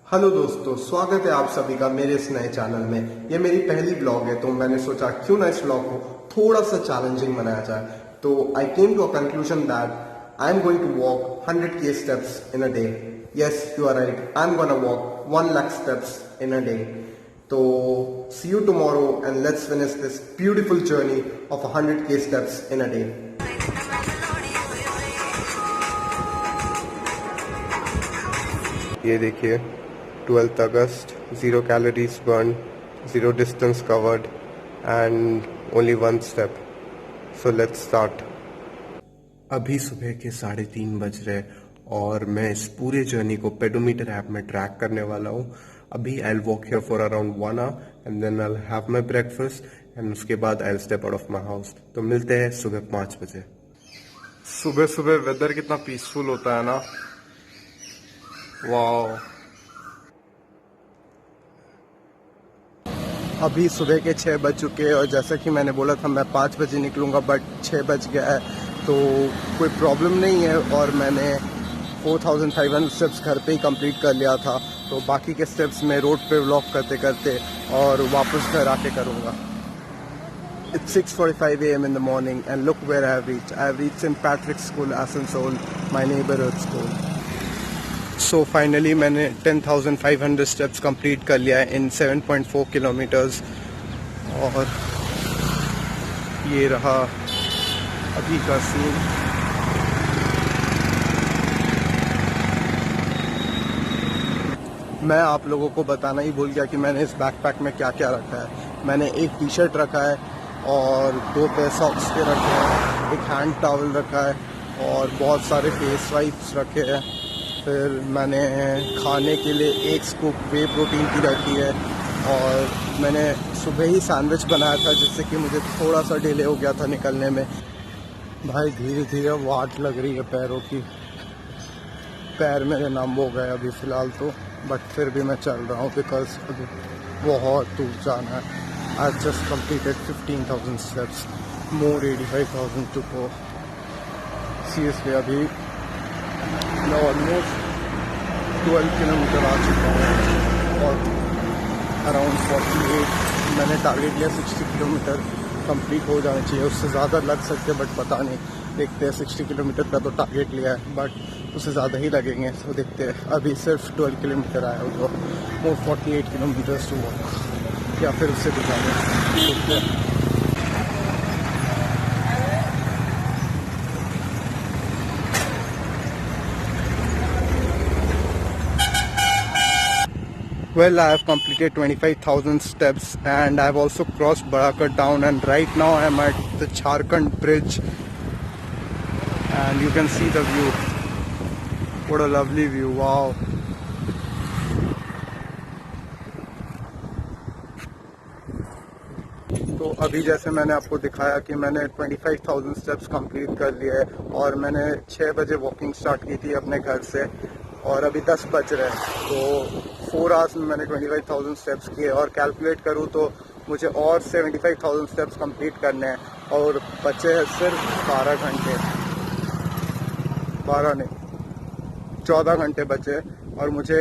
Hello दोस्तों, स्वागत है आप सभी का मेरे इस नए चैनल में। ये मेरी पहली ब्लॉग है तो मैंने सोचा क्यों ना इस ब्लॉग को थोड़ा सा चैलेंजिंग बनाया जाए। तो I came to a conclusion that I am going to walk 100K steps in a day. Yes, you are right, I am gonna walk 1 lakh steps in a day. तो see you tomorrow and let's finish this beautiful journey of 100K steps in a day. ये देखिए, 12th अगस्त, 0 calories burn, 0 distance covered and only 1 step. So let's start. अभी सुबह के 3:30 बज रहे और मैं इस पूरे जर्नी को पेडोमीटर ऐप में ट्रैक करने वाला हूँ। अभी I will walk here for around 1 hour and then I will have my breakfast and उसके बाद I will step out of my house. तो मिलते हैं सुबह 5 बजे। सुबह सुबह वेदर कितना पीसफुल होता है ना। वाह। अभी सुबह के 6 बज चुके हैं और जैसा कि मैंने बोला था मैं 5 बजे निकलूँगा, बट 6 बज गया है तो कोई प्रॉब्लम नहीं है। और मैंने 4500 स्टेप्स घर पे ही कंप्लीट कर लिया था, तो बाकी के स्टेप्स मैं रोड पे व्लॉग करते करते और वापस घर आके करूँगा। It's 6:45 a.m. in the morning and look where I have reached. I have reached St. Patrick's School, Asansol, my neighborhood school. So finally मैंने 10,500 स्टेप्स कंप्लीट कर लिया है इन 7.4 किलोमीटर्स। और ये रहा अभी का सीन। मैं आप लोगों को बताना ही भूल गया कि मैंने इस बैकपैक में क्या क्या रखा है। मैंने एक टी शर्ट रखा है और 2 पेयर सॉक्स के रखे हैं, एक हैंड टॉवल रखा है और बहुत सारे फेस वाइप्स रखे हैं। फिर मैंने खाने के लिए 1 स्कूप वे प्रोटीन की रखी है और मैंने सुबह ही सैंडविच बनाया था जिससे कि मुझे थोड़ा सा डिले हो गया था निकलने में। भाई धीरे धीरे वाट लग रही है पैरों की, पैर मेरे नम हो गए अभी फ़िलहाल तो, बट फिर भी मैं चल रहा हूँ बिकॉज अभी बहुत दूर जाना है। I just completed 15,000 steps, more 85,000 to go. Seriously अभी मैं ऑलमोस्ट 12 किलोमीटर आ चुका हूँ और अराउंड 48 मैंने टारगेट लिया। 60 किलोमीटर कंप्लीट हो जाना चाहिए, उससे ज़्यादा लग सकते बट पता नहीं, देखते हैं। 60 किलोमीटर का तो टारगेट लिया है बट उससे ज़्यादा ही लगेंगे, तो देखते हैं। अभी सिर्फ 12 किलोमीटर आया हो तो मोर 48 किलोमीटर्स टू वॉक या फिर उससे भी ज़्यादा, देखते हैं। Well, I have completed 25,000 steps and I have also crossed Barakat town, and right now I am at the Jharkhand bridge and you can see the view. What a lovely view, wow. तो अभी जैसे मैंने आपको दिखाया कि मैंने 25,000 steps complete कर लिए हैं और मैंने 6 बजे वॉकिंग स्टार्ट की थी अपने घर से और अभी 10 बज रहे हैं, तो 4 आवर्स में मैंने 25,000 स्टेप्स किए। और कैलकुलेट करूँ तो मुझे और 75,000 स्टेप्स कंप्लीट करने हैं और बचे हैं सिर्फ 12 घंटे, 12 नहीं 14 घंटे बचे और मुझे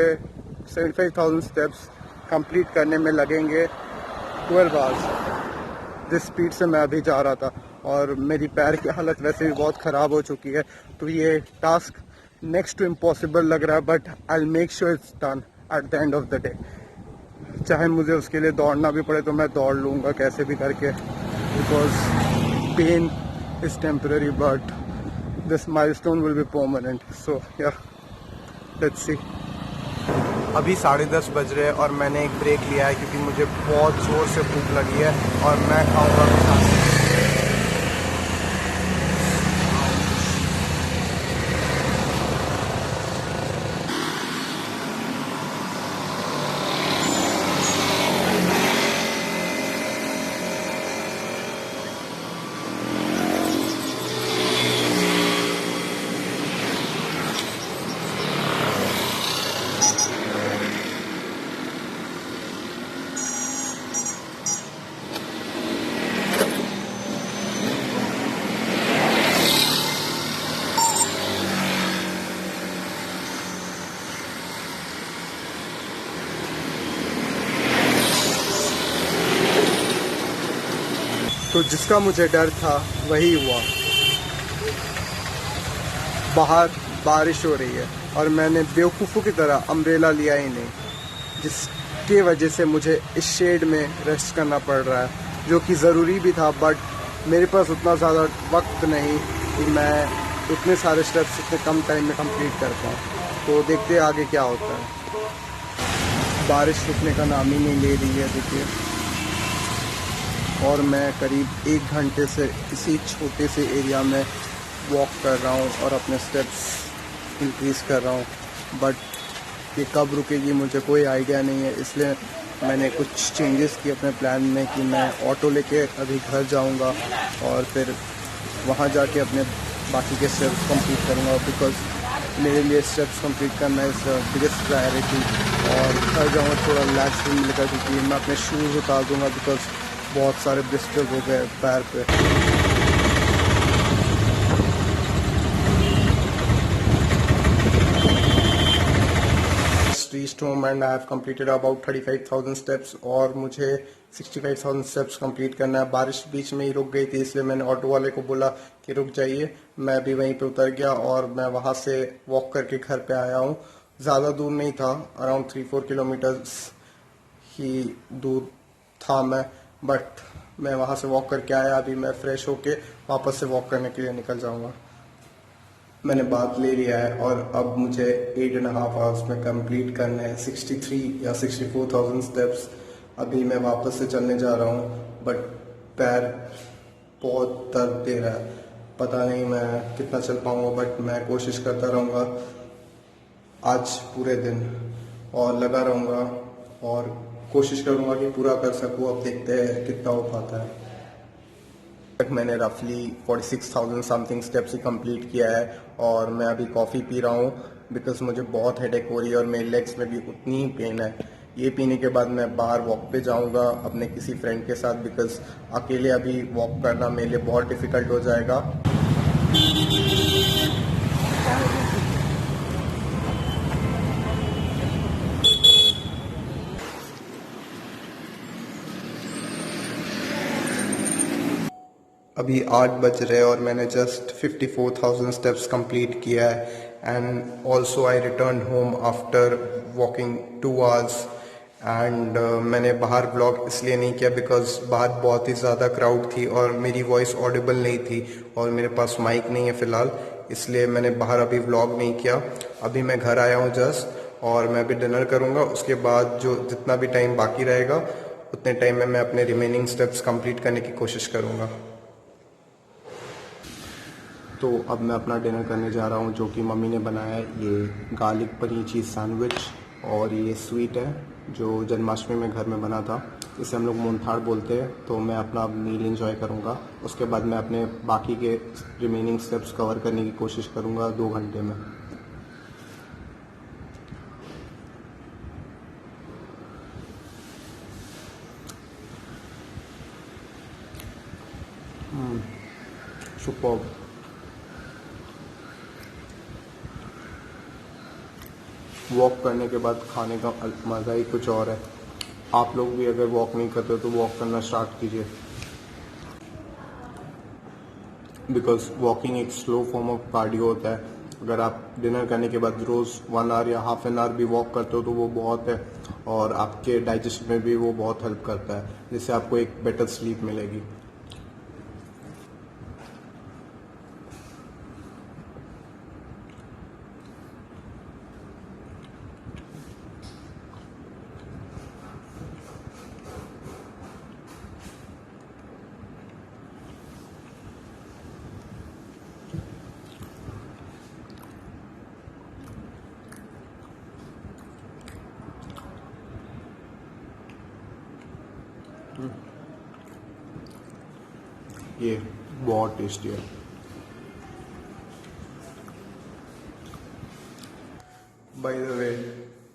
75,000 स्टेप्स कंप्लीट करने में लगेंगे 12 आवर्स। जिस स्पीड से मैं अभी जा रहा था और मेरी पैर की हालत वैसे भी बहुत ख़राब हो चुकी है, तो ये टास्क नेक्स्ट टू इम्पॉसिबल लग रहा है, but I will make sure it's done at the end of the day. चाहे मुझे उसके लिए दौड़ना भी पड़े तो मैं दौड़ लूँगा कैसे भी करके, because pain is temporary but this milestone will be permanent. So yeah let's सी। अभी 10:30 बज रहे हैं और मैंने एक ब्रेक लिया है क्योंकि मुझे बहुत ज़ोर से भूख लगी है और मैं खाऊंगा खाना। तो जिसका मुझे डर था वही हुआ। बाहर बारिश हो रही है और मैंने बेवकूफ़ों की तरह अम्ब्रेला लिया ही नहीं, जिसके वजह से मुझे इस शेड में रेस्ट करना पड़ रहा है, जो कि ज़रूरी भी था। बट मेरे पास उतना ज़्यादा वक्त नहीं कि मैं इतने सारे स्टेप्स इतने कम टाइम में कंप्लीट कर पाऊँ। तो देखते हैं आगे क्या होता है। बारिश रुकने का नाम ही नहीं ले रही है, देखिए। और मैं करीब 1 घंटे से इसी छोटे से एरिया में वॉक कर रहा हूँ और अपने स्टेप्स इंक्रीज़ कर रहा हूँ। बट ये कब रुकेगी मुझे कोई आइडिया नहीं है, इसलिए मैंने कुछ चेंजेस किए अपने प्लान में कि मैं ऑटो लेके अभी घर जाऊँगा और फिर वहाँ जाके अपने बाकी के स्टेप्स कंप्लीट करूँगा। बिकॉज़ मेरे लिए स्टेप्स कंप्लीट करना इज़ बिगेस्ट प्रायोरिटी। और घर जाऊँगा थोड़ा रिलैक्स भी मिलेगा, क्योंकि मैं अपने शूज़ उतार दूँगा बिकॉज़ बहुत सारे ब्लिस्टर हो गए पैर पे। Reached home and I have completed about 35,000 steps और मुझे 65,000 steps कंप्लीट करना है। बारिश बीच में ही रुक गई थी, इसलिए मैंने ऑटो वाले को बोला कि रुक जाइए। मैं भी वहीं पे उतर गया और मैं वहाँ से वॉक करके घर पे आया हूँ। ज़्यादा दूर नहीं था, अराउंड 3-4 किलोमीटर्स ही दूर था मैं, बट मैं वहाँ से वॉक करके आया। अभी मैं फ्रेश होके वापस से वॉक करने के लिए निकल जाऊँगा। मैंने बात ले लिया है और अब मुझे 8.5 आवर्स में कंप्लीट करना है 63 या 64,000 स्टेप्स। अभी मैं वापस से चलने जा रहा हूँ, बट पैर बहुत दर्द दे रहा है। पता नहीं मैं कितना चल पाऊँगा, बट मैं कोशिश करता रहूँगा आज पूरे दिन और लगा रहूँगा और कोशिश करूँगा कि पूरा कर सकूँ। अब देखते हैं कितना हो पाता है। तक मैंने रफली 46,000 समथिंग स्टेप्स ही कंप्लीट किया है और मैं अभी कॉफ़ी पी रहा हूँ बिकॉज मुझे बहुत हेडेक हो रही है और मेरे लेग्स में भी उतनी ही पेन है। ये पीने के बाद मैं बाहर वॉक पे जाऊँगा अपने किसी फ्रेंड के साथ, बिकॉज अकेले अभी वॉक करना मेरे लिए बहुत डिफ़िकल्ट हो जाएगा। अभी 8 बज रहे और मैंने जस्ट 54,000 स्टेप्स कंप्लीट किया है and also I return home after walking 2 hours and मैंने बाहर व्लॉग इसलिए नहीं किया बिकॉज बाहर बहुत ही ज़्यादा क्राउड थी और मेरी वॉइस ऑडिबल नहीं थी और मेरे पास माइक नहीं है फ़िलहाल, इसलिए मैंने बाहर अभी व्लॉग नहीं किया। अभी मैं घर आया हूँ जस्ट और मैं अभी डिनर करूँगा। उसके बाद जो जितना भी टाइम बाकी रहेगा उतने टाइम में मैं अपने रिमेनिंग स्टेप्स कंप्लीट करने की कोशिश करूँगा। तो अब मैं अपना डिनर करने जा रहा हूँ, जो कि मम्मी ने बनाया है। ये गार्लिक पनीर चीज़ सैंडविच और ये स्वीट है जो जन्माष्टमी में घर में बना था। इसे हम लोग मोनथाड़ बोलते हैं। तो मैं अपना मील एंजॉय करूँगा, उसके बाद मैं अपने बाकी के रिमेनिंग स्टेप्स कवर करने की कोशिश करूँगा 2 घंटे में। सुपर्ब। वॉक करने के बाद खाने का मज़ा ही कुछ और है। आप लोग भी अगर वॉक नहीं करते तो वॉक करना स्टार्ट कीजिए, बिकॉज वॉकिंग एक स्लो फॉर्म ऑफ कार्डियो होता है। अगर आप डिनर करने के बाद रोज़ 1 आवर या हाफ एन आवर भी वॉक करते हो तो वो बहुत है और आपके डाइजेशन में भी वो बहुत हेल्प करता है, जिससे आपको एक बेटर स्लीप मिलेगी। ये बहुत टेस्टी है। बाय द वे,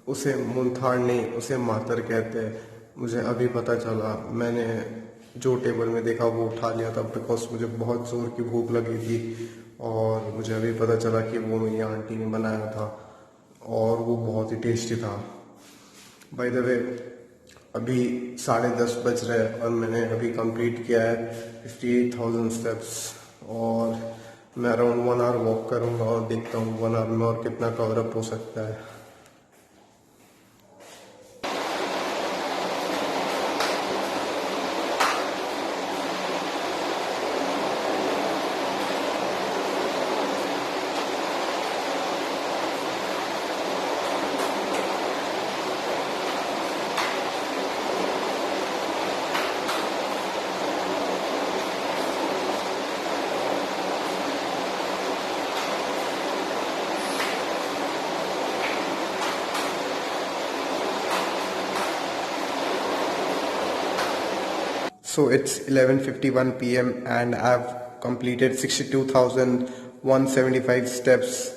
उसे मुंथाड़ नहीं, उसे मातर कहते हैं। मुझे अभी पता चला, मैंने जो टेबल में देखा वो उठा लिया था बिकॉज मुझे बहुत ज़ोर की भूख लगी थी और मुझे अभी पता चला कि वो मेरी आंटी ने बनाया था और वो बहुत ही टेस्टी था। बाय द वे, अभी 10:30 बज रहे हैं और मैंने अभी कंप्लीट किया है 58,000 स्टेप्स और मैं अराउंड 1 आवर वॉक करूँगा और देखता हूँ 1 आवर में और कितना कवर अप हो सकता है। So it's 11:51 p.m. and I've completed 62,175 steps,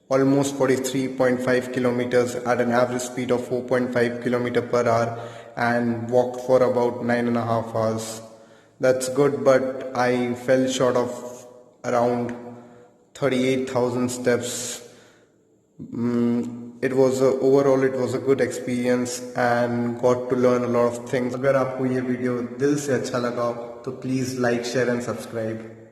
almost 43.5 kilometers at an average speed of 4.5 kilometer per hour, and walked for about 9.5 hours. That's good, but I fell short of around 38,000 steps. Overall it was a good experience and got to learn a lot of things. अगर आपको ये video दिल से अच्छा लगा तो please like share and subscribe.